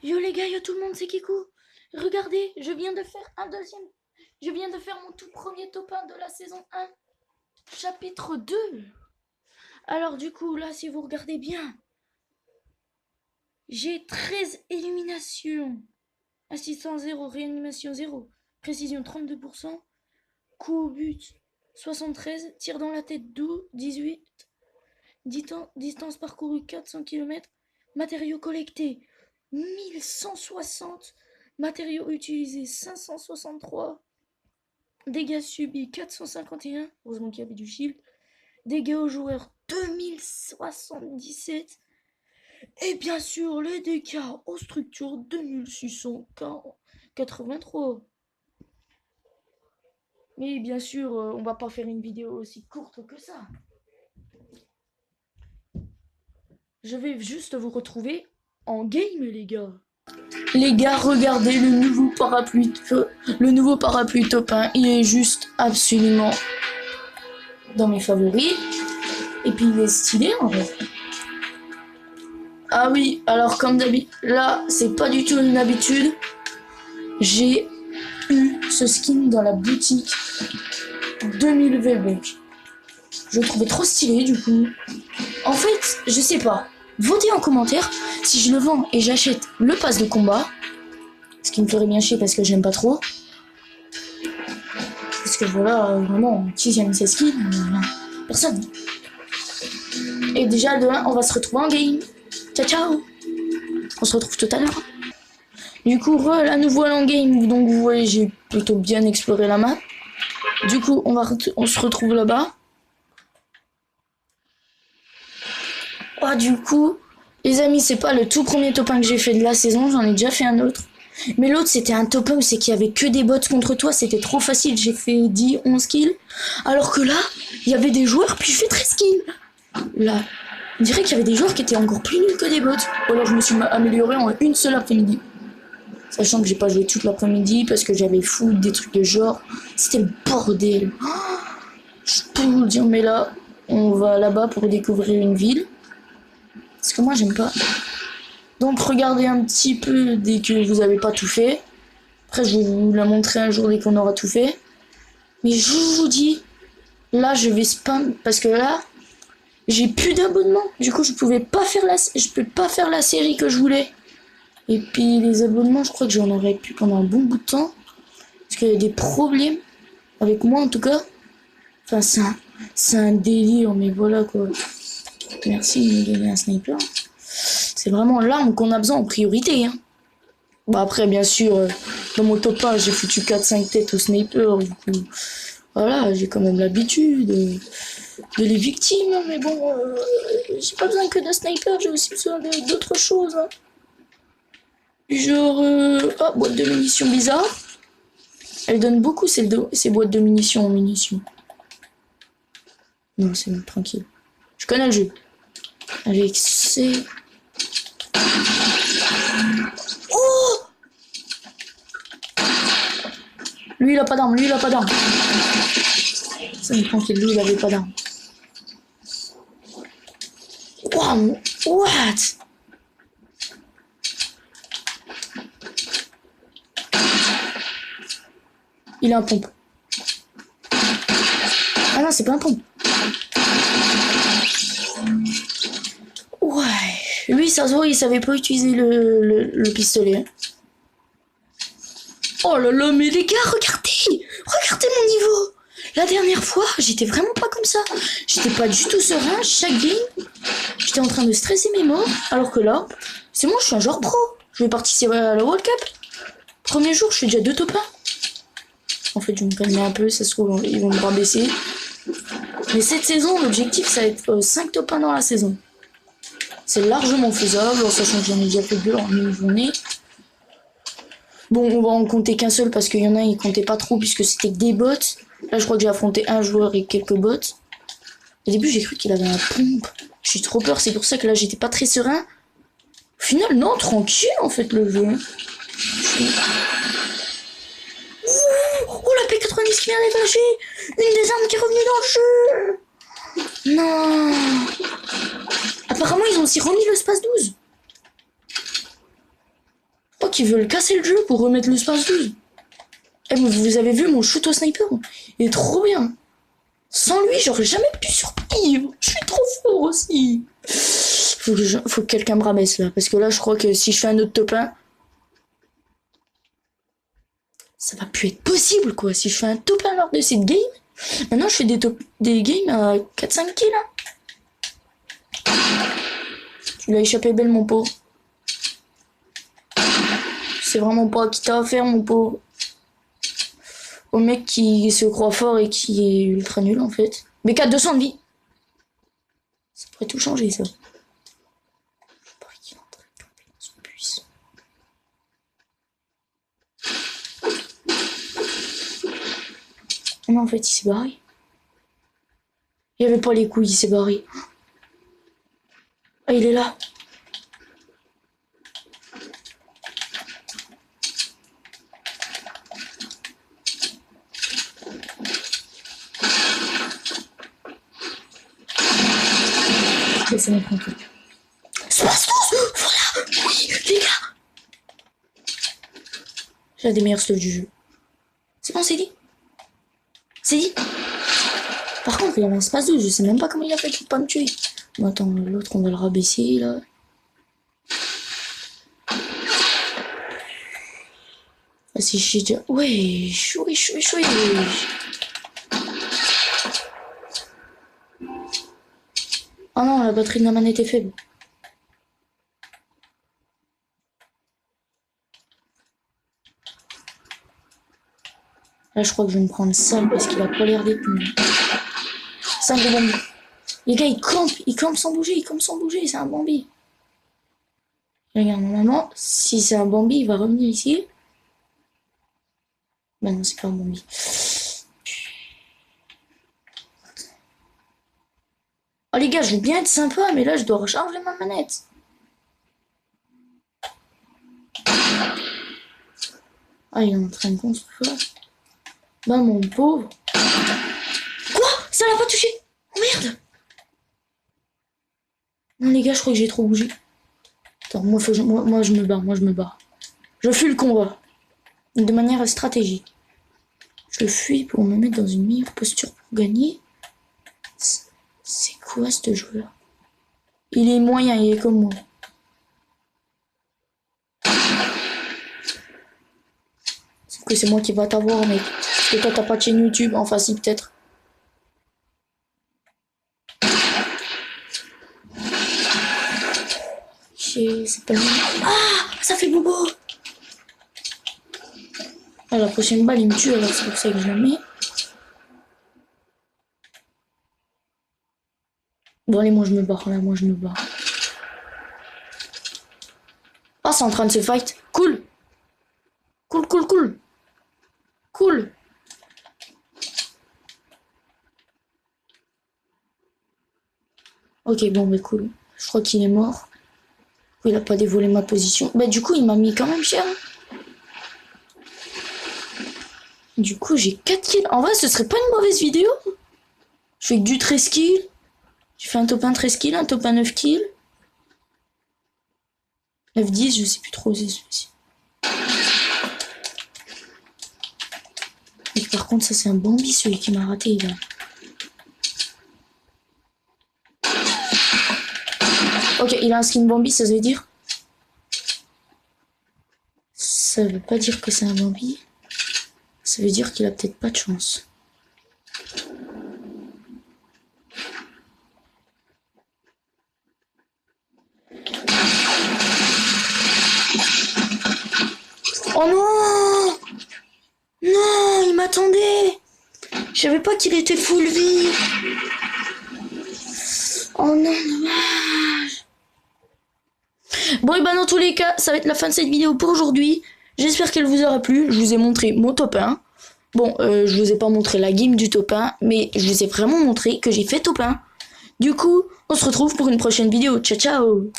Yo les gars, yo tout le monde, c'est Kikou. Regardez, je viens de faire un deuxième. Je viens de faire mon tout premier top 1 de la saison 1, chapitre 2. Alors du coup, là, si vous regardez bien, j'ai 13 éliminations. Assistance 0, réanimation 0, précision 32%, coup au but 73, tir dans la tête 12, 18, distance parcourue 400 km, matériaux collectés 1160, matériaux utilisés 563, dégâts subis 451, heureusement qu'il y avait du shield, dégâts aux joueurs 2077, et bien sûr les dégâts aux structures 2683. Mais bien sûr, on va pas faire une vidéo aussi courte que ça. Je vais juste vous retrouver en game, les gars. Les gars, regardez le nouveau parapluie top 1. Il est juste absolument dans mes favoris. Et puis il est stylé en vrai. Ah oui, alors comme d'habitude, là, c'est pas du tout une habitude. J'ai eu ce skin dans la boutique 2000 VB. Je le trouvais trop stylé du coup. En fait, je sais pas. Votez en commentaire si je le vends et j'achète le pass de combat. Ce qui me ferait bien chier parce que j'aime pas trop. Parce que voilà, vraiment, qui j'aime ces skins, personne. Et déjà, demain, on va se retrouver en game. Ciao, ciao. On se retrouve tout à l'heure. Du coup, là, nous voilà en game. Donc, vous voyez, j'ai plutôt bien exploré la map. Du coup, on se retrouve là-bas. Oh, du coup, les amis, c'est pas le tout premier top 1 que j'ai fait de la saison. J'en ai déjà fait un autre. Mais l'autre, c'était un top 1 où c'est qu'il y avait que des bots contre toi. C'était trop facile. J'ai fait 10, 11 kills. Alors que là, il y avait des joueurs, puis je fais 13 kills. Là, on dirait qu'il y avait des joueurs qui étaient encore plus nuls que des bots. Ou alors je me suis amélioré en une seule après-midi. Sachant que j'ai pas joué toute l'après-midi parce que j'avais fou des trucs de genre. C'était le bordel. Oh, je peux vous le dire, mais là, on va là-bas pour découvrir une ville. Parce que moi, j'aime pas. Donc, regardez un petit peu dès que vous avez pas tout fait. Après, je vais vous la montrer un jour dès qu'on aura tout fait. Mais je vous dis, là, je vais spam parce que là, j'ai plus d'abonnements. Du coup, je peux pas faire la série que je voulais. Et puis, les abonnements, je crois que j'en aurais plus pendant un bon bout de temps. Parce qu'il y a des problèmes. Avec moi, en tout cas. Enfin, c'est un délire, mais voilà, quoi. Merci de me donner un sniper. C'est vraiment l'arme qu'on a besoin en priorité, hein. Bah après, bien sûr, dans mon top 1, j'ai foutu 4-5 têtes au sniper, du coup, voilà, j'ai quand même l'habitude de les victimes, hein, mais bon, j'ai pas besoin que de sniper, j'ai aussi besoin d'autres choses, hein. Genre, oh, boîte de munitions bizarre. Elle donne beaucoup ces boîtes de munitions en munitions. Non, c'est bon, tranquille. Je connais le jeu. Avec ces... Oh! Lui, il a pas d'arme, Ça me prend qu'il lui, il avait pas d'arme. Wow, what? Il a un pompe. Ah non, c'est pas un pompe. Ouais. Lui, ça se voit, il savait pas utiliser le pistolet. Oh là là, mais les gars, regardez! Regardez mon niveau! La dernière fois, j'étais vraiment pas comme ça. J'étais pas du tout serein. Chaque game, j'étais en train de stresser mes morts. Alors que là, c'est moi, je suis un joueur pro. Je vais participer à la World Cup. Premier jour, je fais déjà 2 top 1. En fait, je me calme un peu, ça se trouve, ils vont me rabaisser. Mais cette saison, l'objectif, ça va être 5 top 1 dans la saison. C'est largement faisable, en sachant que j'en ai déjà fait 2 en une journée. Bon, on va en compter qu'un seul parce qu'il y en a, ils comptaient pas trop puisque c'était que des bots. Là, je crois que j'ai affronté un joueur et quelques bots. Au début, j'ai cru qu'il avait un pompe. J'ai trop peur, c'est pour ça que là, j'étais pas très serein. Au final, non, tranquille en fait le jeu. Oh, la P90 qui vient d'être lâchée. Une des armes qui est revenue dans le jeu. Non. Apparemment, ils ont aussi remis le Space 12. qui veulent casser le jeu pour remettre le space 12. Eh, vous avez vu mon shoot au sniper? Il est trop bien. Sans lui, j'aurais jamais pu survivre. Je suis trop fort aussi. Faut que quelqu'un me rabaisse là. Parce que là, je crois que si je fais un autre top 1, ça va plus être possible quoi. Si je fais un top 1 lors de cette game, maintenant je fais des games à 4-5 kills. Hein. Tu l'as échappé belle, mon pauvre. C'est vraiment pas à qui t'as affaire, mon pauvre. Au mec qui se croit fort et qui est ultra nul en fait. Mais 4-200 de vie. Ça pourrait tout changer ça. Je parie qu'il est en train de tomber dans son bus. Non, en fait, il s'est barré. Il avait pas les couilles, il s'est barré. Ah, il est là. Laissez moi tranquille. Space 12. Voilà. Oui, les gars. J'ai des meilleurs stuff du jeu. C'est bon, c'est dit. C'est dit. Par contre, il y avait un space 12. Je sais même pas comment il a fait pour pas me tuer. Bon, attends, l'autre, on va le rabaisser, là. Ah, si j'ai déjà... Ouais, wesh. Oh non, la batterie de la manette est faible. Là, je crois que je vais me prendre ça parce qu'il a pas l'air d'être nul. 5 de Bambi. Les gars, il campe sans bouger, c'est un Bambi. Regarde, normalement, si c'est un Bambi, il va revenir ici. Bah non, c'est pas un Bambi. Oh les gars, je veux bien être sympa, mais là, je dois recharger ma manette. Ah, il est en train de construire. Bah, mon pauvre. Quoi? Ça l'a pas touché? Oh merde! Non, les gars, je crois que j'ai trop bougé. Attends, moi, je me barre. Je fuis le combat. De manière stratégique. Je fuis pour me mettre dans une meilleure posture pour gagner. C'est quoi ce joueur? Il est moyen, il est comme moi. Sauf que c'est moi qui va t'avoir, mec. Parce que toi, t'as pas de chaîne YouTube. Enfin, si, peut-être. C'est pas le même. Ah, ça fait bobo. Ah, la prochaine balle, il me tue, alors c'est pour ça que je la mets. Bon, allez, moi je me barre. Ah, c'est en train de se fight. Cool. Ok, bon, mais cool. Je crois qu'il est mort. Il a pas dévolé ma position. Bah, du coup, il m'a mis quand même cher. Du coup, j'ai 4 kills. En vrai, ce serait pas une mauvaise vidéo. Je fais que du 13 kills. J'ai fait un top 1 13 kills, un top 1 9 kills. 9-10, je sais plus trop où c'est celui-ci. Et par contre, ça c'est un Bambi, celui qui m'a raté là. Ok, il a un skin Bambi, ça veut dire... Ça veut pas dire que c'est un Bambi. Ça veut dire qu'il a peut-être pas de chance. Oh non! Non, il m'attendait! Je savais pas qu'il était full vie. Oh non, dommage. Bon, et ben dans tous les cas, ça va être la fin de cette vidéo pour aujourd'hui. J'espère qu'elle vous aura plu. Je vous ai montré mon top 1. Bon, je vous ai pas montré la game du top 1, mais je vous ai vraiment montré que j'ai fait top 1. Du coup, on se retrouve pour une prochaine vidéo. Ciao, ciao!